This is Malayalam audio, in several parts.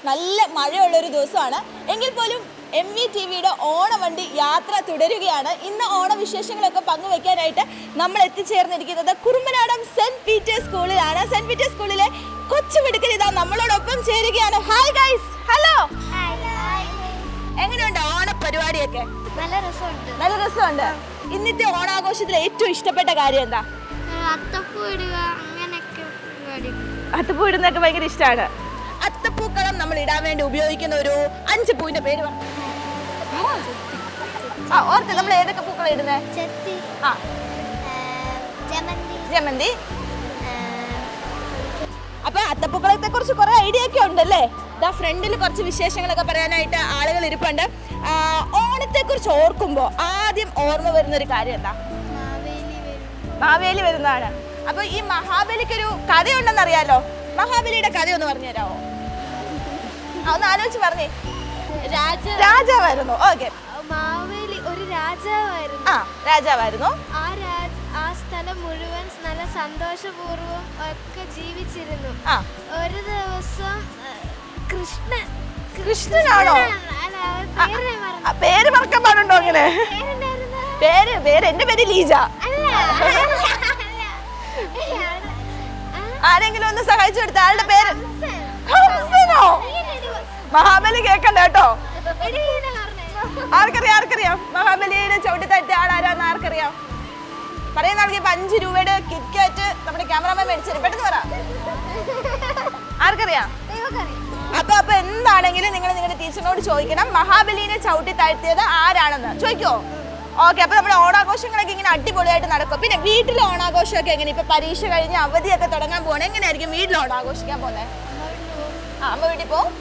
നല്ല മഴയുള്ളൊരു ദിവസമാണ്. എങ്കിൽ പോലും MVTVയുടെ ഓണവണ്ടി യാത്ര തുടരുകയാണ്. ഇന്ന് ഓണവിശേഷങ്ങളൊക്കെ പങ്കുവെക്കാനായിട്ട് നമ്മൾ എത്തിച്ചേർന്നിരിക്കുന്നത് കുറുമ്പനാടം സെന്റ് പീറ്റേഴ്സ് സ്കൂളിലാണ്. സെന്റ് പീറ്റേഴ്സ് സ്കൂളിലെ കൊച്ചുമിടുക്കൻ ഇതാ നമ്മളോടൊപ്പം ചേരുകയാണ്. Hi guys. ഹലോ. എങ്ങനെയുണ്ട് ഓണപരിപാടിയൊക്കെ? നല്ല രസമുണ്ട്. ഇന്നത്തെ ഓണാഘോഷത്തിൽ ഏറ്റവും ഇഷ്ടപ്പെട്ട കാര്യം എന്താ? അത്തപ്പൂ ഇടുന്നൊക്കെ ഭയങ്കര ഇഷ്ടമാണ്. അത്തപ്പൂക്കളം നമ്മൾ ഇടാൻ വേണ്ടി ഉപയോഗിക്കുന്ന ഒരു 5 പൂവിന്റെ പേര് പറഞ്ഞു. ഓർത്ത് നമ്മൾ ഏതൊക്കെ പൂക്കളം ഇടുന്നത്? ജമന്തി. അപ്പൊ അത്തപ്പൂക്കളത്തെ കുറിച്ച് കുറെ ഐഡിയ ഒക്കെ ഉണ്ടല്ലേ? ഫ്രണ്ടിൽ കുറച്ച് വിശേഷങ്ങളൊക്കെ പറയാനായിട്ട് ആളുകൾ ഇരിപ്പുണ്ട്. ഓണത്തെ കുറിച്ച് ഓർക്കുമ്പോ ആദ്യം ഓർമ്മ വരുന്ന ഒരു കാര്യം എന്താ? മാവേലി വരുന്നതാണ്. അപ്പൊ ഈ മഹാബലിക്ക് ഒരു കഥയുണ്ടെന്ന് അറിയാലോ. മഹാബലിയുടെ കഥ ഒന്ന് പറഞ്ഞു തരാമോ? ഒന്ന് ആലോചിച്ച് പറഞ്ഞേ. രാജാവായിരുന്നു. ഓക്കെ, മാവേലി ഒരു രാജാവായിരുന്നു. രാജാവായിരുന്നു. ആ സ്ഥലം മുഴുവൻ നല്ല സന്തോഷപൂർവ്വം ഒക്കെ ജീവിച്ചിരുന്നു. ഒരു ദിവസം കൃഷ്ണനാണോ? പേര് മറക്കാൻ പാടുണ്ടോ? അങ്ങനെ പേര് എന്റെ പേര് ലീജ. ആരെങ്കിലും ഒന്ന് സഹായിച്ചു കൊടുത്ത ആളുടെ പേര് മഹാബലി. കേക്കണ്ട കേട്ടോ. ആർക്കറിയാം മഹാബലിയുടെ ചവിട്ടി തട്ടിയ ആളാരാന്ന് ആർക്കറിയാം? പറയുന്ന ആൾക്ക് 5 രൂപയുടെ കിറ്റ്കാറ്റ് നമ്മുടെ ക്യാമറമാൻ മേടിച്ചു. പെട്ടെന്ന് പറ. ആർക്കറിയാം? അപ്പൊ എന്താണെങ്കിലും നിങ്ങൾ നിങ്ങളുടെ ടീച്ചറിനോട് ചോദിക്കണം മഹാബലിനെ ചവിട്ടി താഴ്ത്തിയത് ആരാണെന്ന്. ചോദിക്കോ? ഓക്കെ. അപ്പൊ നമ്മുടെ ഓണാഘോഷങ്ങളൊക്കെ ഇങ്ങനെ അടിപൊളിയായിട്ട് നടക്കും. പിന്നെ വീട്ടിലെ ഓണാഘോഷമൊക്കെ എങ്ങനെ? ഇപ്പൊ പരീക്ഷ കഴിഞ്ഞ് അവധിയൊക്കെ തുടങ്ങാൻ പോകണം. എങ്ങനെയായിരിക്കും വീട്ടിൽ ഓണാഘോഷിക്കാൻ പോകുന്നത്? അമ്മ വീട്ടിൽ പോവും.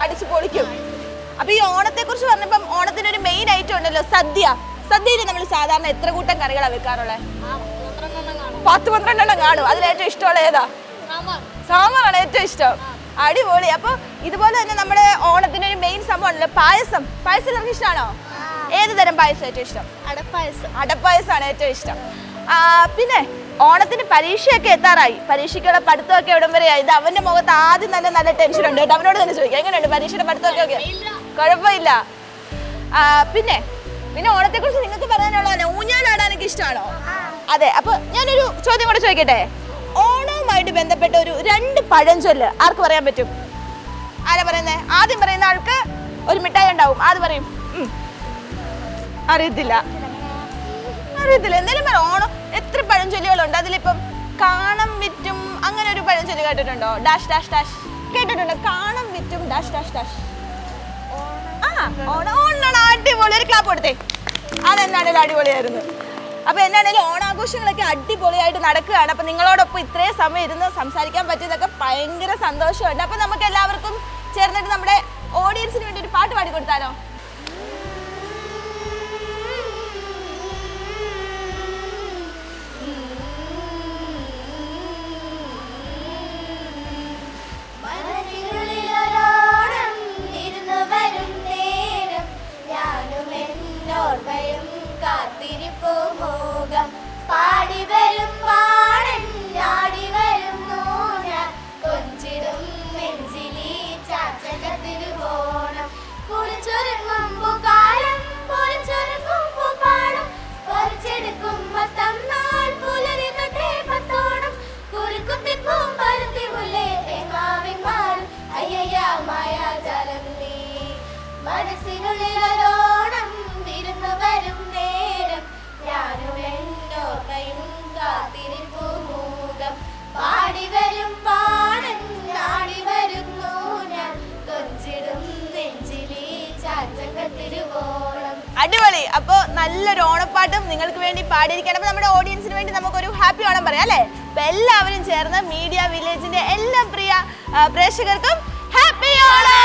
അടിച്ചു പൊളിക്കും. അപ്പൊ ഈ ഓണത്തെ കുറിച്ച് പറഞ്ഞപ്പം ഓണത്തിന് ഒരു മെയിൻ ഐറ്റം ഉണ്ടല്ലോ, സദ്യ. സദ്യയിൽ നമ്മൾ സാധാരണ എത്ര കൂട്ടം കറികളാണ് വെക്കാറുള്ളത്? 10-12 കാണും. അതിലേറ്റവും ഇഷ്ടമുള്ള ഏതാ? സാമ്പാറാണ് ഏറ്റവും ഇഷ്ടം. അടിപൊളി. അപ്പൊ ഇതുപോലെ തന്നെ നമ്മുടെ ഓണത്തിന് ഒരു മെയിൻ സംഭവം ഉണ്ടല്ലോ, പായസം. പായസം എല്ലാവർക്കും ഇഷ്ടമാണോ? ഏത് തരം പായസം ഏറ്റവും ഇഷ്ടം? അടപ്പായസമാണ് ഏറ്റവും ഇഷ്ടം. പിന്നെ ഓണത്തിന് പരീക്ഷയൊക്കെ എത്താറായി. പരീക്ഷയ്ക്കുള്ള പഠിത്തമൊക്കെ എവിടം വരെയായി? ഇത് അവന്റെ മുഖത്ത് ആദ്യം തന്നെ നല്ല ടെൻഷൻ ഉണ്ട് കേട്ടോ. അവനോട് തന്നെ ചോദിക്കാം, എങ്ങനെയുണ്ട് പരീക്ഷയുടെ പഠിത്തമൊക്കെ? കുഴപ്പമില്ല. പിന്നെ ഓണത്തെ കുറിച്ച് നിങ്ങൾക്ക് പറയാനുള്ളതന്നെ, ഊഞ്ഞാലാടാനൊക്കെ ഇഷ്ടമാണോ? അതെ. അപ്പൊ ഞാനൊരു ചോദ്യം കൂടെ ചോദിക്കട്ടെ. ഓണവുമായിട്ട് ബന്ധപ്പെട്ട ഒരു 2 പഴഞ്ചൊല്ല് ആർക്ക് പറയാൻ പറ്റും? ആരാ പറയുന്നേ? ആദ്യം പറയുന്ന ആൾക്ക് ഒരു മിഠായി ഉണ്ടാവും. ആര് പറയും? അറിയത്തില്ല. എന്തായാലും ഓണം എത്ര പഴഞ്ചൊല്ലുകളുണ്ട്. അതിലിപ്പം കാണം വിറ്റും അങ്ങനെ ഒരു പഴഞ്ചൊല്ല് കേട്ടിട്ടുണ്ടോ? ഡാഷ് ഡാഷ് ഡാഷ് കേട്ടിട്ടുണ്ടോ? കാണം വിറ്റും ഡാഷ് ഡാഷ് ഡാഷ്. ഓണാണ്. അടിപൊളി. ഒരു ക്ലാപ്പ് കൊടുത്തേ. അതെന്നാണേലും അടിപൊളിയായിരുന്നു. അപ്പൊ എന്നാണേലും ഓണാഘോഷങ്ങളൊക്കെ അടിപൊളിയായിട്ട് നടക്കുകയാണ്. അപ്പൊ നിങ്ങളോടൊപ്പം ഇത്രയും സമയം ഇരുന്ന് സംസാരിക്കാൻ പറ്റിയതൊക്കെ ഭയങ്കര സന്തോഷമുണ്ട്. അപ്പൊ നമുക്ക് എല്ലാവർക്കും ചേർന്നിട്ട് നമ്മുടെ ഓഡിയൻസിന് വേണ്ടി ഒരു പാട്ട് പാടി കൊടുത്താലോ? മനസ്സിനുള്ളിലൊരോണം വിരുന്നു വരും നേരം ഞാനും എന്നോർക്കയും കാത്തിരിപ്പു മൂകം പാടി വരും പാടൻ നാടി വരുന്നു ഞാൻ കൊഞ്ചിടും നെഞ്ചിലീ ചാച്ചകത്തിരുവോണം. അടിപൊളി. അപ്പൊ നല്ലൊരു ഓണപ്പാട്ടും നിങ്ങൾക്ക് വേണ്ടി പാടിയിരിക്കണം. അപ്പൊ നമ്മുടെ ഓഡിയൻസിന് വേണ്ടി നമുക്കൊരു ഹാപ്പി ഓണം പറയാം അല്ലേ? അപ്പൊ എല്ലാവരും ചേർന്ന് മീഡിയ വില്ലേജിന്റെ എല്ലാ പ്രിയ പ്രേക്ഷകർക്കും ഹാപ്പി ഓണം.